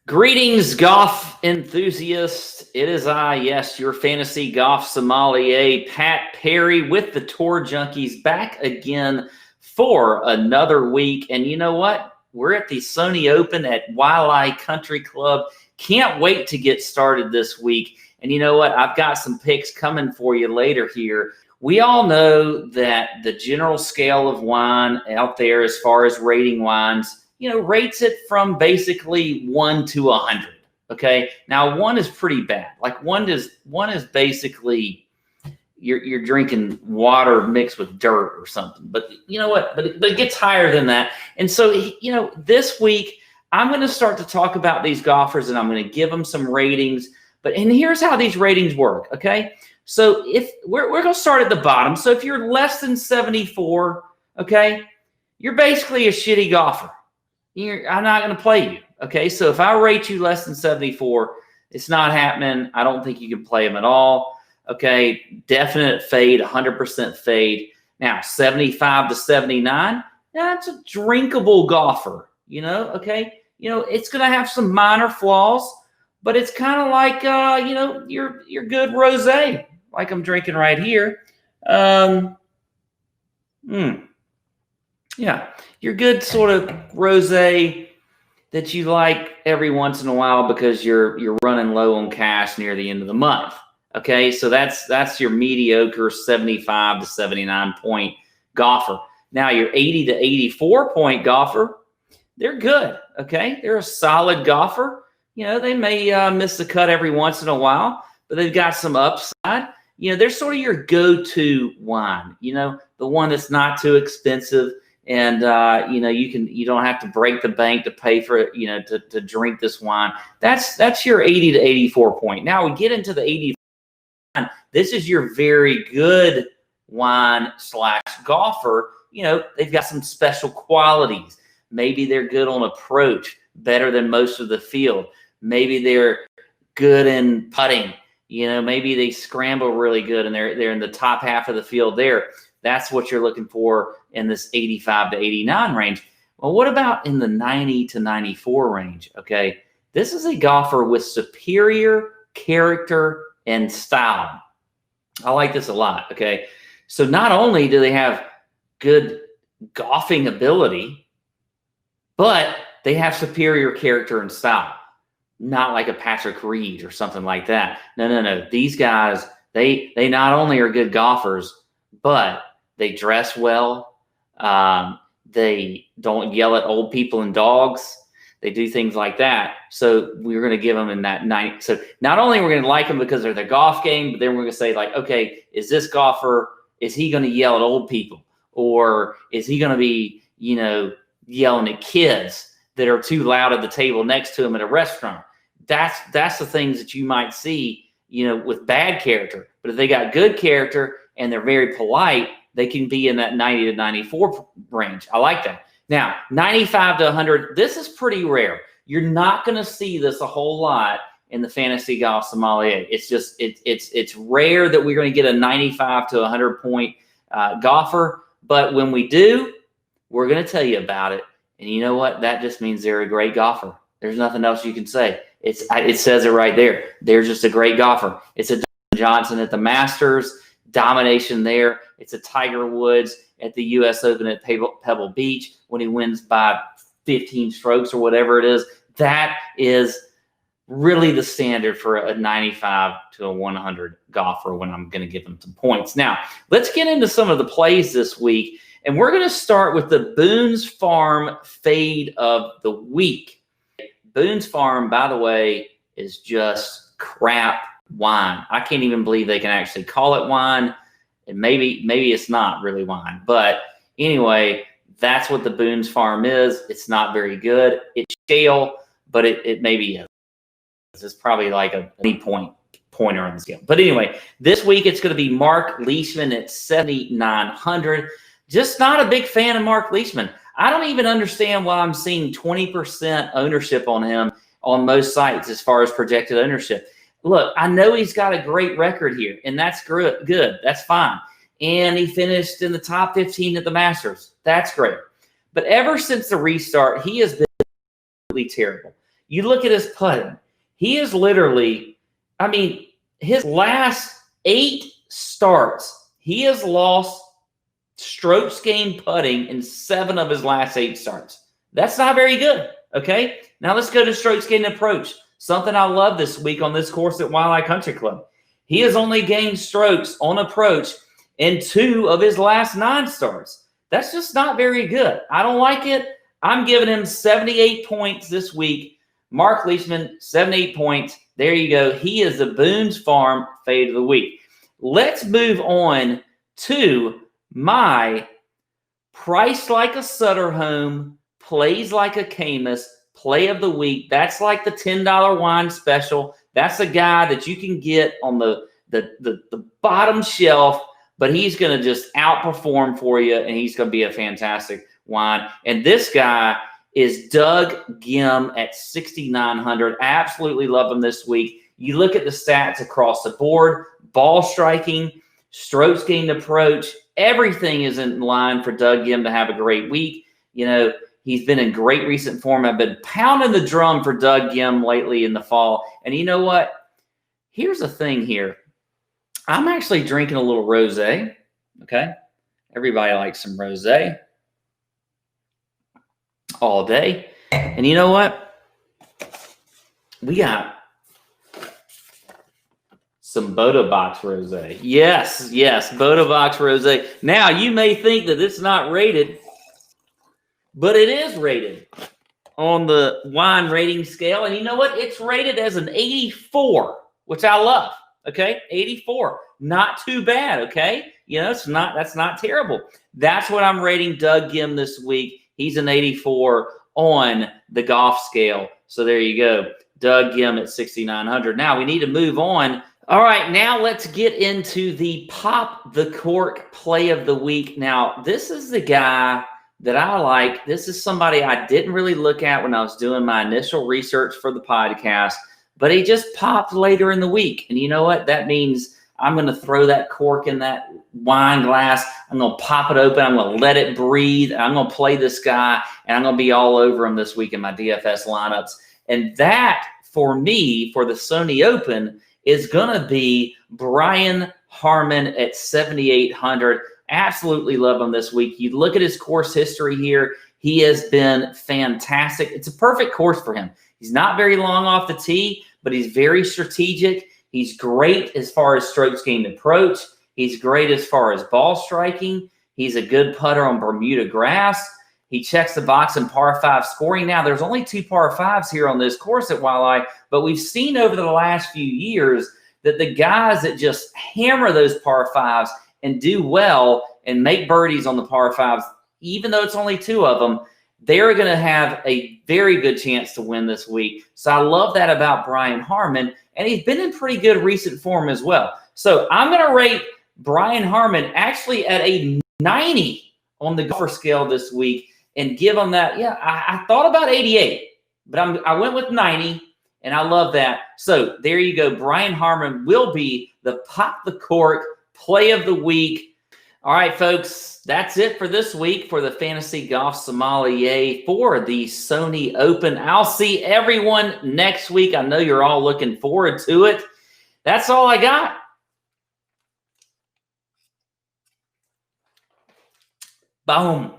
Greetings, golf enthusiasts. It is I, yes, your fantasy golf sommelier, Pat Perry, with the Tour Junkies, back again for another week. And you know what? We're at the Sony Open at Waialae Country Club. Can't wait to get started this week. And you know what? I've got some picks coming for you later here. We all know that the general scale of wine out there, as far as rating wines, rates it from basically 1 to 100. Okay. Now 1 is pretty bad. Like one is basically you're drinking water mixed with dirt or something. But you know what? But it gets higher than that. And so, this week I'm going to start to talk about these golfers and I'm going to give them some ratings. And here's how these ratings work. Okay. So if we're going to start at the bottom. So if you're less than 74, okay, you're basically a shitty golfer. I'm not going to play you. Okay. So if I rate you less than 74, it's not happening. I don't think you can play them at all. Okay. Definite fade, 100% fade. Now, 75 to 79, that's a drinkable golfer, okay. It's going to have some minor flaws, but it's kind of like, your good rosé, like I'm drinking right here. Yeah, your good sort of rosé that you like every once in a while because you're running low on cash near the end of the month. Okay, so that's your mediocre 75 to 79 point golfer. Now your 80 to 84 point golfer, they're good. Okay, they're a solid golfer. They may miss the cut every once in a while, but they've got some upside. They're sort of your go-to wine. The one that's not too expensive. And, you don't have to break the bank to pay for it, to drink this wine. That's your 80 to 84 point. Now we get into the 80. This is your very good wine / golfer. They've got some special qualities. Maybe they're good on approach, better than most of the field. Maybe they're good in putting. Maybe they scramble really good and they're in the top half of the field there. That's what you're looking for in this 85 to 89 range. Well, what about in the 90 to 94 range? Okay, this is a golfer with superior character and style. I like this a lot. Okay, so not only do they have good golfing ability, but they have superior character and style. Not like a Patrick Reed or something like that. No. These guys, they not only are good golfers, but they dress well. They don't yell at old people and dogs. They do things like that. So we're going to give them in that 90. So not only are we going to like them because they're their golf game, but then we're going to say like, okay, is this golfer, is he going to yell at old people? Or is he going to be, yelling at kids that are too loud at the table next to him at a restaurant? That's the things that you might see, with bad character. But if they got good character and they're very polite, they can be in that 90 to 94 range. I like that. Now, 95 to 100, this is pretty rare. You're not going to see this a whole lot in the Fantasy Golf Sommelier. It's just, it's rare that we're going to get a 95 to 100 point golfer. But when we do, we're going to tell you about it. And you know what? That just means they're a great golfer. There's nothing else you can say. It says it right there. They're just a great golfer. It's a Dustin Johnson at the Masters, domination there. It's a Tiger Woods at the U.S. Open at Pebble Beach when he wins by 15 strokes or whatever it is. That is really the standard for a 95 to a 100 golfer when I'm going to give them some points. Now, let's get into some of the plays this week. And we're going to start with the Boone's Farm fade of the week. Boone's Farm, by the way, is just crap wine. I can't even believe they can actually call it wine. And maybe it's not really wine. But anyway, that's what the Boone's Farm is. It's not very good. It's scale, but it maybe is. It's probably like a 20-point pointer on the scale. But anyway, this week it's going to be Mark Leishman at 7,900. Just not a big fan of Mark Leishman. I don't even understand why I'm seeing 20% ownership on him on most sites as far as projected ownership. Look, I know he's got a great record here, and that's good. That's fine. And he finished in the top 15 at the Masters. That's great. But ever since the restart, he has been absolutely terrible. You look at his putting. He is literally, I mean, his last 8 starts, he has lost strokes gained putting in 7 of his last 8 starts. That's not very good, okay? Now let's go to strokes gained approach. Something I love this week on this course at Wildlife Country Club. He has only gained strokes on approach in 2 of his last 9 starts. That's just not very good. I don't like it. I'm giving him 78 points this week. Mark Leishman, 78 points. There you go. He is the Boone's Farm fade of the week. Let's move on to my price like a Sutter Home, plays like a Camus, play of the week. That's like the $10 wine special. That's a guy that you can get on the bottom shelf, but he's going to just outperform for you, and he's going to be a fantastic wine. And this guy is Doug Gim at 6,900. I absolutely love him this week. You look at the stats across the board, ball striking, strokes gained approach, everything is in line for Doug Gim to have a great week. You know, he's been in great recent form. I've been pounding the drum for Doug Gim lately in the fall. And you know what? Here's the thing here. I'm actually drinking a little rosé, okay? Everybody likes some rosé all day. And you know what? We got some Boda Box Rosé. Yes, Boda Box Rosé. Now, you may think that it's not rated, but it is rated on the wine rating scale. And you know what? It's rated as an 84, which I love. Okay, 84. Not too bad, okay? You know, that's not terrible. That's what I'm rating Doug Gim this week. He's an 84 on the golf scale. So there you go. Doug Gim at 6,900. Now we need to move on. All right, now let's get into the Pop the Cork play of the week. Now, this is the guy that I like. This is somebody I didn't really look at when I was doing my initial research for the podcast, but he just popped later in the week. And you know what? That means I'm going to throw that cork in that wine glass. I'm going to pop it open. I'm going to let it breathe. I'm going to play this guy, and I'm going to be all over him this week in my DFS lineups. And that, for me, for the Sony Open, is going to be Brian Harman at 7,800. Absolutely love him this week. You look at his course history here. He has been fantastic. It's a perfect course for him. He's not very long off the tee, but he's very strategic. He's great as far as strokes gained approach. He's great as far as ball striking. He's a good putter on Bermuda grass. He checks the box in par 5 scoring. Now, there's only 2 par 5s here on this course at Wildlife, but we've seen over the last few years that the guys that just hammer those par 5s and do well and make birdies on the par 5s, even though it's only 2 of them, they're going to have a very good chance to win this week. So I love that about Brian Harman, and he's been in pretty good recent form as well. So I'm going to rate Brian Harman actually at a 90 on the golfer scale this week and give him that. Yeah, I thought about 88, but I went with 90, and I love that. So there you go. Brian Harman will be the Pop the Cork play of the week. All right, folks, that's it for this week for the Fantasy Golf Sommelier for the Sony Open. I'll see everyone next week. I know you're all looking forward to it. That's all I got. Boom.